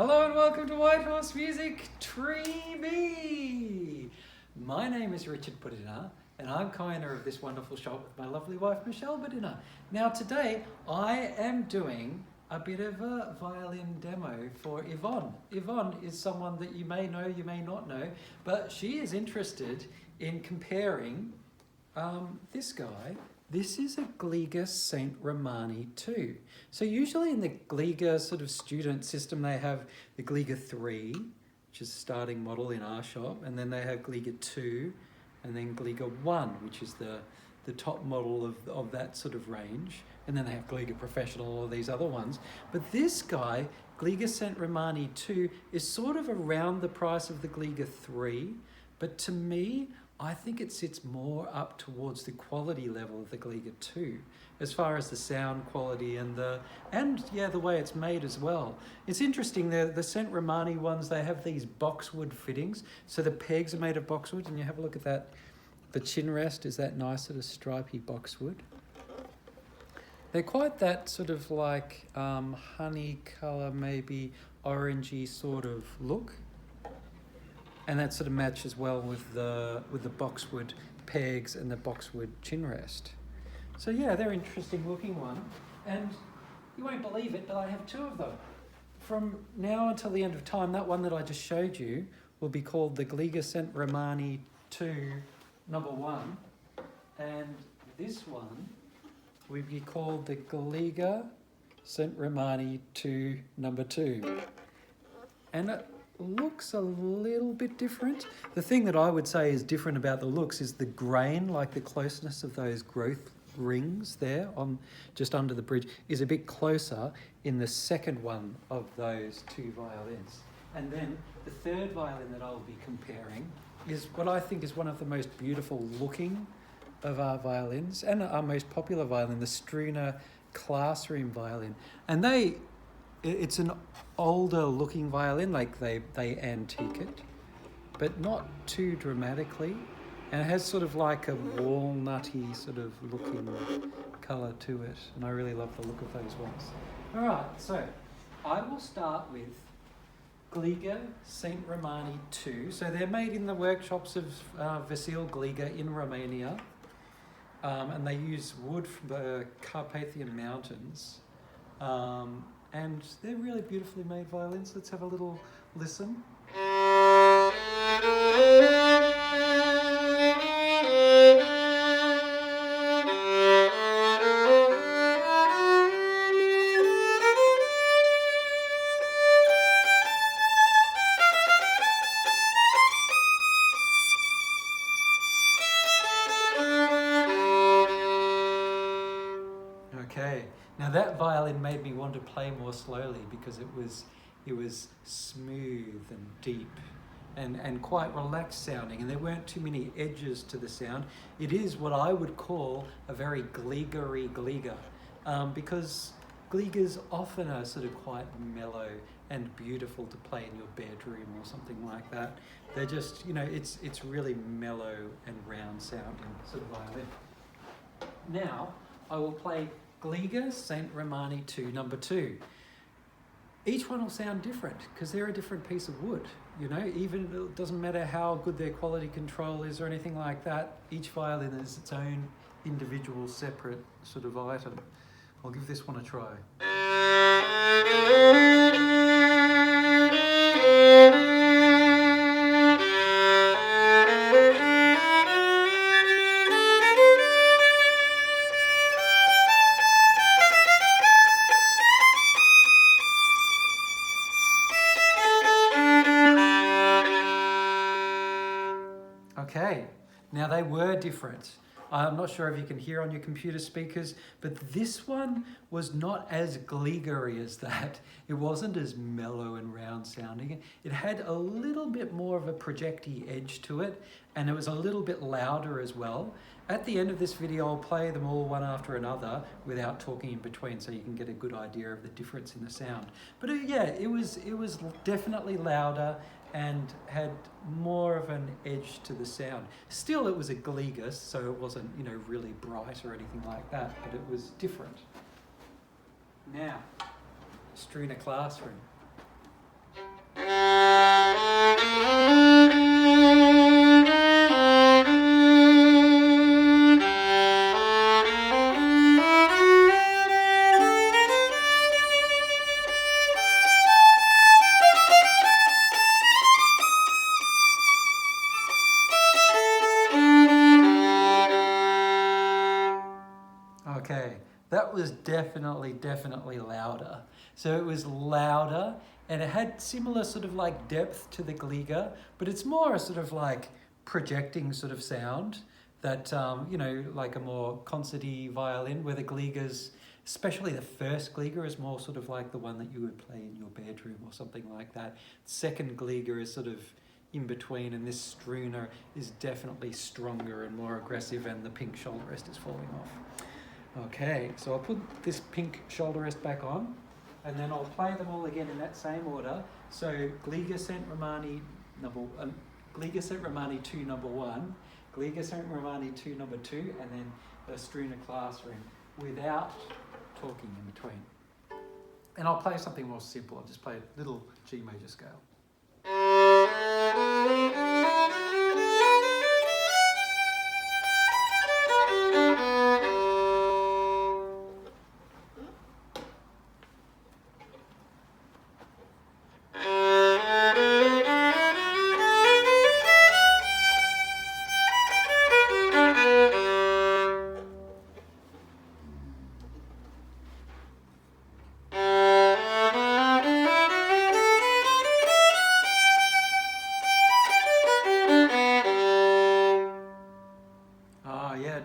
Hello and welcome to White Horse Music Tree. My name is Richard Budina and I'm co-owner of this wonderful shop with my lovely wife Michelle Budina. Now today I am doing a bit of a violin demo for Yvonne. Yvonne is someone that you may know, you may not know, but she is interested in comparing this guy. This is a Gliga St. Romani II. So usually in the Gliga sort of student system, they have the Gliga 3, which is a starting model in our shop, and then they have Gliga 2, and then Gliga 1, which is the top model of that sort of range. And then they have Gliga Professional, all these other ones. But this guy, Gliga St. Romani II, is sort of around the price of the Gliga 3, but to me, I think it sits more up towards the quality level of the Gliga 2, as far as the sound quality and the way it's made as well. It's interesting, the St. Romani ones, they have these boxwood fittings, so the pegs are made of boxwood, and you have a look at that. The chin rest is that nice sort of stripy boxwood. They're quite that sort of like honey colour, maybe orangey sort of look. And that sort of matches well with the boxwood pegs and the boxwood chin rest. So yeah, they're interesting looking one. And you won't believe it, but I have two of them. From now until the end of time, that one that I just showed you will be called the Gliga St. Romani II number 1. And this one will be called the Gliga St. Romani II number 2. And it looks a little bit different. The thing that I would say is different about the looks is the grain, like the closeness of those growth rings there on just under the bridge is a bit closer in the second one of those two violins. And then the third violin that I'll be comparing is what I think is one of the most beautiful looking of our violins and our most popular violin, the Struna classroom violin. And it's an older looking violin, like they antique it, but not too dramatically. And it has sort of like a walnutty sort of looking colour to it. And I really love the look of those ones. All right, so I will start with Gliga St. Romani II. So they're made in the workshops of Vasil Gliga in Romania. And they use wood from the Carpathian Mountains. And they're really beautifully made violins. Let's have a little listen. Okay, now that violin made me want to play more slowly because it was smooth and deep and quite relaxed sounding, and there weren't too many edges to the sound. It is what I would call a very Gliga-y Gliga, because Gligas often are sort of quite mellow and beautiful to play in your bedroom or something like that. They're just, it's really mellow and round sounding sort of violin. Now, I will play Gliga St. Romani II number 2. Each one will sound different because they're a different piece of wood, even it doesn't matter how good their quality control is or anything like that. Each violin is its own individual separate sort of item. I'll give this one a try. Okay, now they were different. I'm not sure if you can hear on your computer speakers, but this one was not as Gliga-y as that. It wasn't as mellow and round sounding. It had a little bit more of a projecty edge to it, and it was a little bit louder as well. At the end of this video, I'll play them all one after another without talking in between, so you can get a good idea of the difference in the sound. But yeah, it was definitely louder and had more of an edge to the sound. Still, it was a Gliga, so it wasn't, really bright or anything like that, but it was different. Now, Struna classroom. that was definitely louder. So it was louder, and it had similar sort of like depth to the gliga, but it's more a sort of like projecting sort of sound that, you know, like a more concerty violin, where the gligas, especially the first gliga, is more sort of like the one that you would play in your bedroom or something like that. Second gliga is sort of in between, and this Struna is definitely stronger and more aggressive, and the pink shoulder rest is falling off. Okay, so I'll put this pink shoulder rest back on, and then I'll play them all again in that same order. So gliga St. Romani gliga St. Romani 2 number 1, gliga St. Romani 2 number 2, and then the Struna classroom without talking in between. And I'll play something more simple. I'll just play a little G major scale.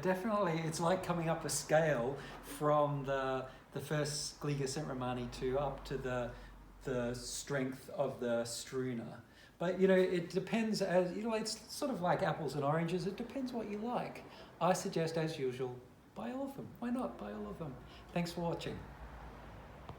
Definitely, it's like coming up a scale from the first gliga St. Romani 2 up to the strength of the Struna. But you know, it depends, as you know, it's sort of like apples and oranges. It depends what you like. I suggest, as usual, buy all of them. Why not buy all of them? Thanks for watching.